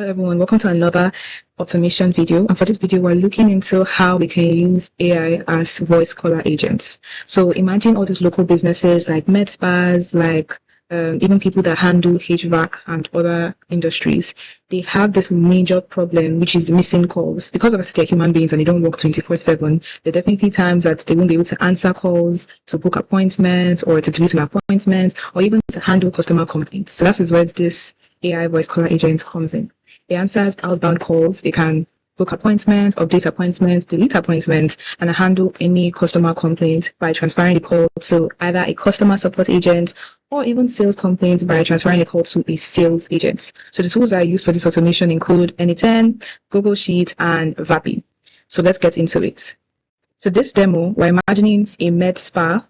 Hello everyone, welcome to another automation video. And for this video, we're looking into how we can use AI as voice caller agents. So imagine all these local businesses like MedSpas, like even people that handle HVAC and other industries. They have this major problem, which is missing calls. Because of us, they're human beings and they don't work 24/7. There are definitely times that they won't be able to answer calls, to book appointments, or to delete an appointment, or even to handle customer complaints. So that is where this AI voice caller agent comes in. It answers outbound calls. It can book appointments, update appointments, delete appointments, and handle any customer complaints by transferring the call to either a customer support agent or even sales complaints by transferring the call to a sales agent. So the tools that I use for this automation include Anyten, Google Sheet, and Vapi. So let's get into it. So this demo, we're imagining a med spa.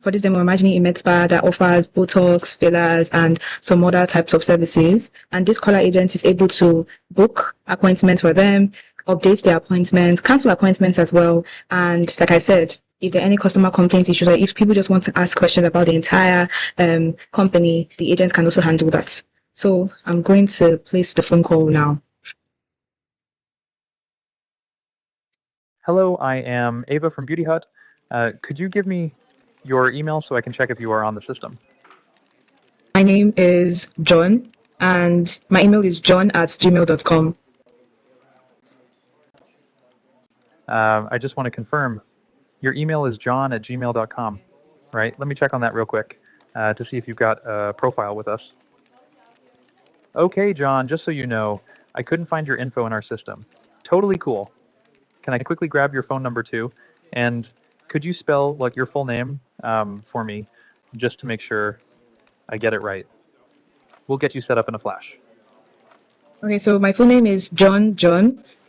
For this demo, I'm imagining a med spa that offers Botox, fillers, and some other types of services. And this caller agent is able to book appointments for them, update their appointments, cancel appointments as well. And like I said, if there are any customer complaints issues, or if people just want to ask questions about the entire company, the agent can also handle that. So I'm going to place the phone call now. Hello, I am Ava from Beauty Hut. Could you give me your email so I can check if you are on the system? My name is John, and my email is john@gmail.com. I just want to confirm, your email is john@gmail.com, right? Let me check on that real quick to see if you've got a profile with us. Okay, John, just so you know, I couldn't find your info in our system. Totally cool. Can I quickly grab your phone number too? And could you spell like your full name for me, just to make sure I get it right? We'll get you set up in a flash. Okay, so my full name is John.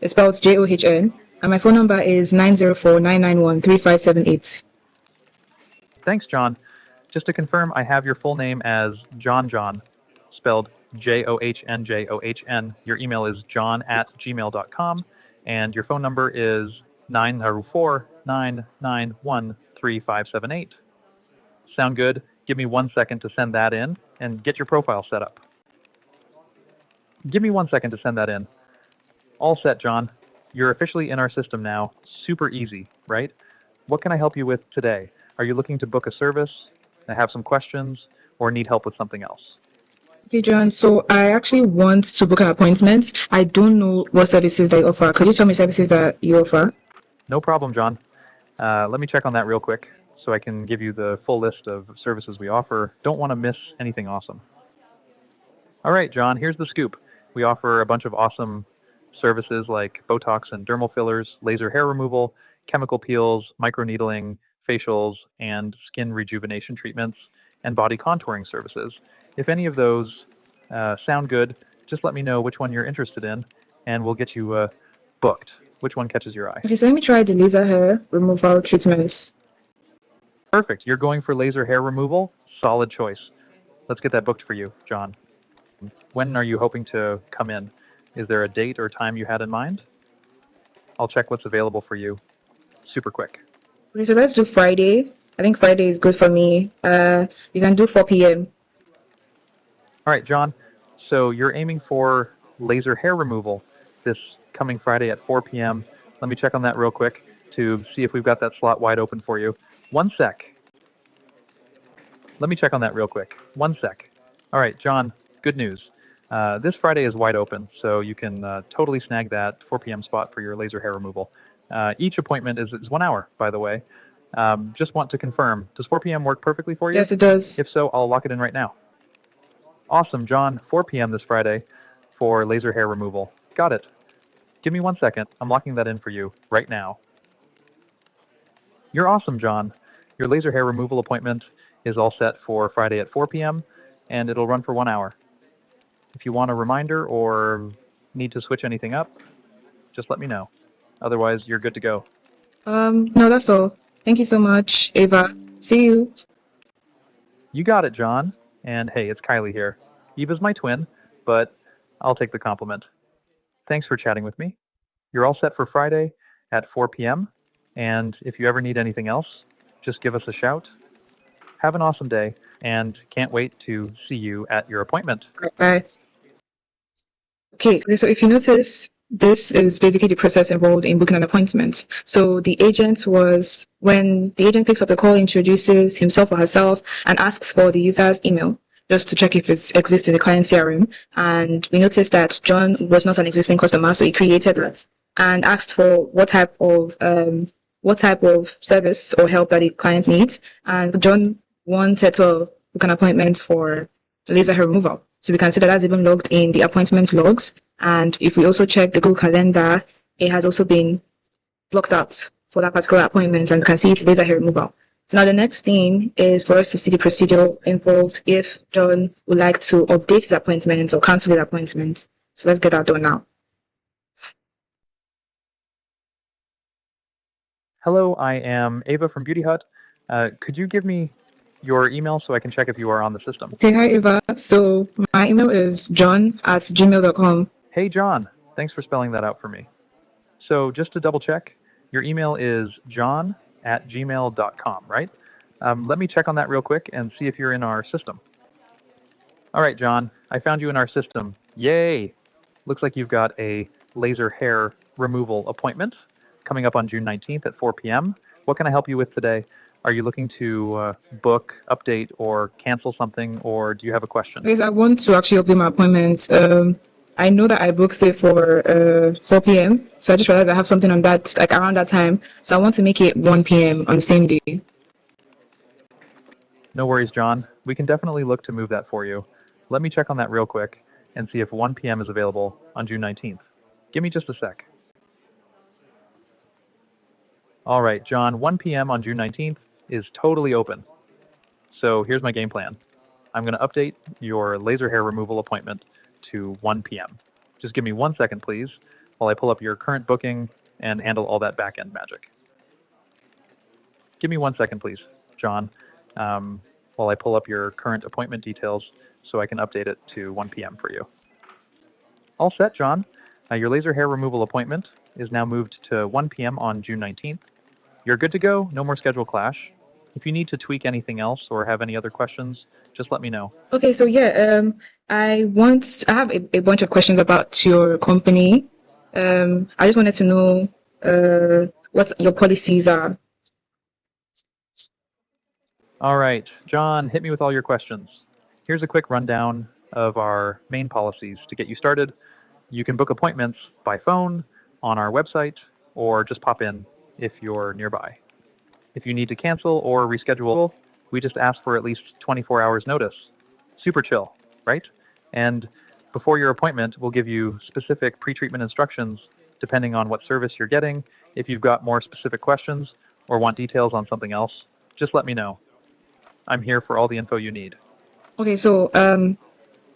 It's spelled John, and my phone number is 904-991-3578. Thanks, John. Just to confirm, I have your full name as John, spelled John. Your email is john@gmail.com, and your phone number is 904-991-3578. Sound good? Give me 1 second to send that in and get your profile set up. Give me 1 second to send that in. All set, John. You're officially in our system now. Super easy, right? What can I help you with today? Are you looking to book a service, have some questions, or need help with something else? Okay, John, so I actually want to book an appointment. I don't know what services they offer. Could you tell me services that you offer? No problem, John. Let me check on that real quick so I can give you the full list of services we offer. Don't want to miss anything awesome. All right, John, here's the scoop. We offer a bunch of awesome services like Botox and dermal fillers, laser hair removal, chemical peels, microneedling, facials, and skin rejuvenation treatments, and body contouring services. If any of those sound good, just let me know which one you're interested in, and we'll get you booked. Which one catches your eye? Okay, so let me try the laser hair removal treatments. Perfect. You're going for laser hair removal? Solid choice. Let's get that booked for you, John. When are you hoping to come in? Is there a date or time you had in mind? I'll check what's available for you super quick. Okay, so let's do Friday. I think Friday is good for me. You can do 4 p.m. All right, John. So you're aiming for laser hair removal this coming Friday at 4 p.m. Let me check on that real quick to see if we've got that slot wide open for you. 1 sec. Let me check on that real quick. 1 sec. All right, John, good news. This Friday is wide open, so you can totally snag that 4 p.m. spot for your laser hair removal. Each appointment is 1 hour, by the way. Just want to confirm, does 4 p.m. work perfectly for you? Yes, it does. If so, I'll lock it in right now. Awesome, John. 4 p.m. this Friday for laser hair removal. Got it. Give me 1 second. I'm locking that in for you right now. You're awesome, John. Your laser hair removal appointment is all set for Friday at 4 p.m., and it'll run for 1 hour. If you want a reminder or need to switch anything up, just let me know. Otherwise, you're good to go. No, that's all. Thank you so much, Ava. See you. You got it, John. And hey, it's Kylie here. Eva's my twin, but I'll take the compliment. Thanks for chatting with me. You're all set for Friday at 4 p.m. And if you ever need anything else, just give us a shout. Have an awesome day, and can't wait to see you at your appointment. Bye. Okay, so if you notice, this is basically the process involved in booking an appointment. So the agent was, when the agent picks up the call, introduces himself or herself and asks for the user's email just to check if it exists in the client CRM. And we noticed that John was not an existing customer, so he created that and asked for what type of service or help that the client needs. And John wanted to book an appointment for laser hair removal. So we can see that that's even logged in the appointment logs. And if we also check the Google Calendar, it has also been blocked out for that particular appointment, and you can see it's laser hair removal. So now the next thing is for us to see the procedure involved if John would like to update his appointment or cancel his appointment. So let's get that done now. Hello, I am Ava from Beauty Hut. Could you give me your email so I can check if you are on the system? Okay, hi Eva. So my email is john@gmail.com. Hey, John. Thanks for spelling that out for me. So just to double check, your email is john@gmail.com, right? Let me check on that real quick and see if you're in our system. All right, John, I found you in our system. Yay! Looks like you've got a laser hair removal appointment coming up on June 19th at 4 p.m. What can I help you with today? Are you looking to book, update, or cancel something, or do you have a question? Yes, I want to actually update my appointment. I know that I booked it for 4 p.m. So I just realized I have something on that, like around that time. So I want to make it 1 p.m. on the same day. No worries, John. We can definitely look to move that for you. Let me check on that real quick and see if 1 p.m. is available on June 19th. Give me just a sec. All right, John, 1 p.m. on June 19th is totally open. So here's my game plan. I'm going to update your laser hair removal appointment to 1 p.m. Just give me 1 second, please, while I pull up your current booking and handle all that back-end magic. Give me 1 second, please, John, while I pull up your current appointment details so I can update it to 1 p.m. for you. All set, John. Your laser hair removal appointment is now moved to 1 p.m. on June 19th. You're good to go. No more schedule clash. If you need to tweak anything else or have any other questions, just let me know. Okay, so yeah, I have a bunch of questions about your company. I just wanted to know what your policies are. All right, John, hit me with all your questions. Here's a quick rundown of our main policies to get you started. You can book appointments by phone, on our website, or just pop in if you're nearby. If you need to cancel or reschedule, we just ask for at least 24 hours notice. Super chill, right? And before your appointment, we'll give you specific pre-treatment instructions depending on what service you're getting. If you've got more specific questions or want details on something else, just let me know. I'm here for all the info you need. Okay, so I'm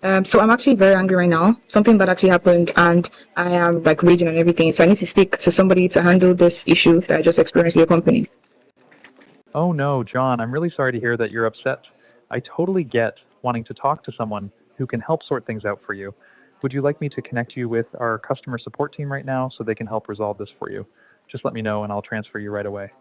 actually very angry right now. Something bad actually happened, and I am like raging and everything. So I need to speak to somebody to handle this issue that I just experienced with your company. Oh no, John, I'm really sorry to hear that you're upset. I totally get wanting to talk to someone who can help sort things out for you. Would you like me to connect you with our customer support team right now so they can help resolve this for you? Just let me know and I'll transfer you right away.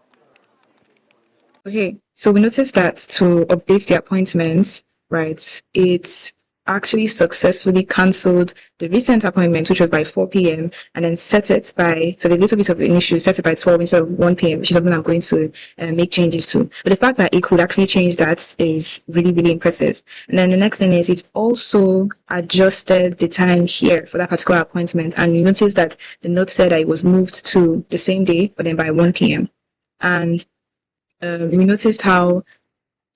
Okay, so we noticed that to update the appointments, right, it's actually successfully cancelled the recent appointment, which was by 4 p.m., and then set it by, so the little bit of an issue, set it by 12 instead of 1 p.m., which is something I'm going to make changes to. But the fact that it could actually change that is really, really impressive. And then the next thing is it's also adjusted the time here for that particular appointment. And you notice that the note said that it was moved to the same day, but then by 1 p.m. And we noticed how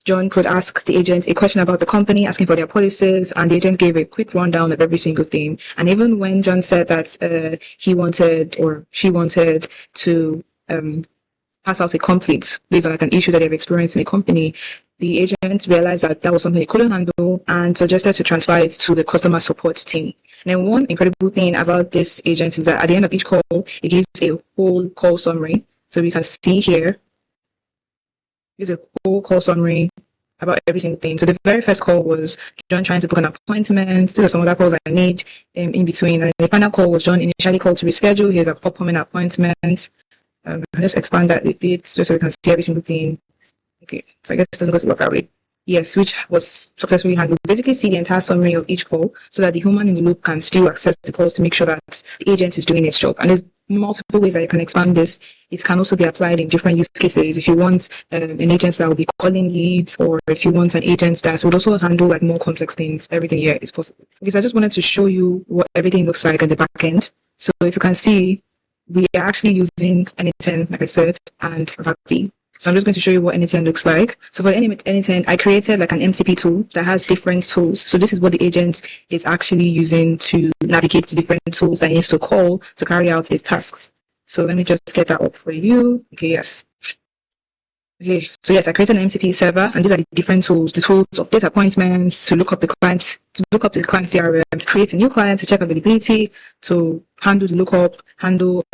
John could ask the agent a question about the company, asking for their policies, and the agent gave a quick rundown of every single thing. And even when John said that he wanted or she wanted to pass out a complaint based on like an issue that they've experienced in a company, the agent realized that that was something he couldn't handle and suggested to transfer it to the customer support team. And then one incredible thing about this agent is that at the end of each call, it gives a whole call summary. So we can see here, is a whole call summary about every single thing. So the very first call was John trying to book an appointment. There are some other calls I made in between. And the final call was John initially called to reschedule his upcoming appointment. I'll just expand that a bit just so we can see every single thing. Okay, so I guess it doesn't go to work that way. Yes, which was successfully handled. Basically, see the entire summary of each call so that the human in the loop can still access the calls to make sure that the agent is doing its job. And there's multiple ways that you can expand this. It can also be applied in different use cases. If you want an agent that will be calling leads, or if you want an agent that would also handle like more complex things, everything here is possible. Because I just wanted to show you what everything looks like at the back end. So if you can see, we are actually using Anytime, like I said, and VAPI. So I'm just going to show you what Anytime looks like. So for Anytime, I created like an MCP tool that has different tools. So this is what the agent is actually using to navigate the different tools that he needs to call to carry out his tasks. So let me just get that up for you. Okay, yes. Okay, so yes, I created an MCP server, and these are the different tools. The tools of data appointments, to look up the client, CRM, to create a new client, to check availability, to handle the lookup, handle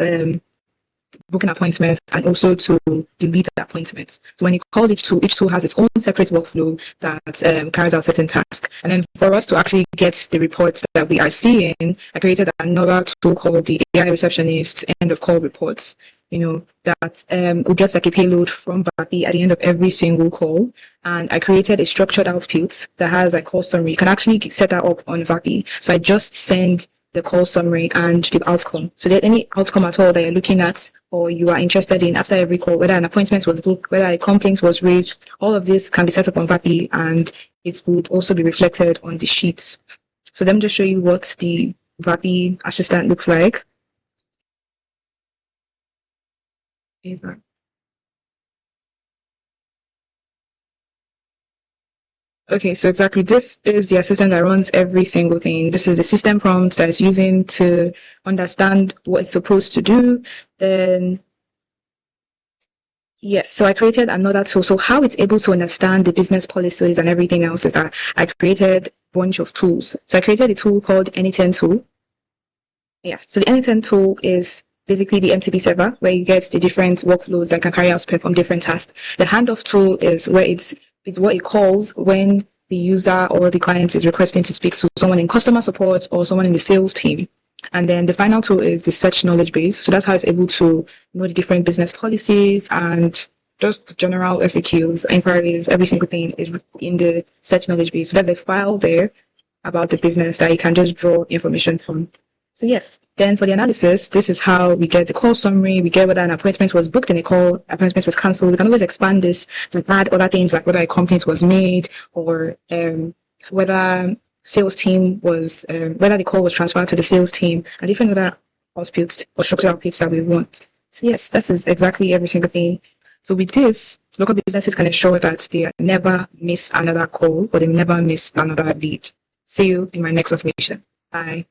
booking appointments, and also to delete appointments. So when it calls each tool has its own separate workflow that carries out certain tasks. And then for us to actually get the reports that we are seeing, I created another tool called the AI Receptionist End of Call Reports. That will get like a payload from VAPI at the end of every single call. And I created a structured output that has a call summary. You can actually set that up on VAPI. So I just send the call summary and the outcome. So that any outcome at all that you're looking at or you are interested in after every call, whether an appointment was booked, whether a complaint was raised, all of this can be set up on VAPI, and it would also be reflected on the sheets. So let me just show you what the VAPI assistant looks like. Okay, so exactly, this is the assistant that runs every single thing. This is the system prompt that it's using to understand what it's supposed to do. Then, yes, so I created another tool. So how it's able to understand the business policies and everything else is that I created a bunch of tools. So I created a tool called Anytime tool. Yeah, so the Anytime tool is basically the MTP server where you get the different workflows that can carry out perform different tasks. The handoff tool is where it's what it calls when the user or the client is requesting to speak to someone in customer support or someone in the sales team. And then the final tool is the search knowledge base. So that's how it's able to know the different business policies and just general FAQs, inquiries, every single thing is in the search knowledge base. So there's a file there about the business that you can just draw information from. So yes, then for the analysis, this is how we get the call summary. We get whether an appointment was booked in a call, appointment was cancelled. We can always expand this to add other things like whether a complaint was made or whether sales team was, whether the call was transferred to the sales team and different other outputs or structural outputs that we want. So yes, that is exactly every single thing. So with this, local businesses can ensure that they never miss another call or they never miss another lead. See you in my next automation. Bye.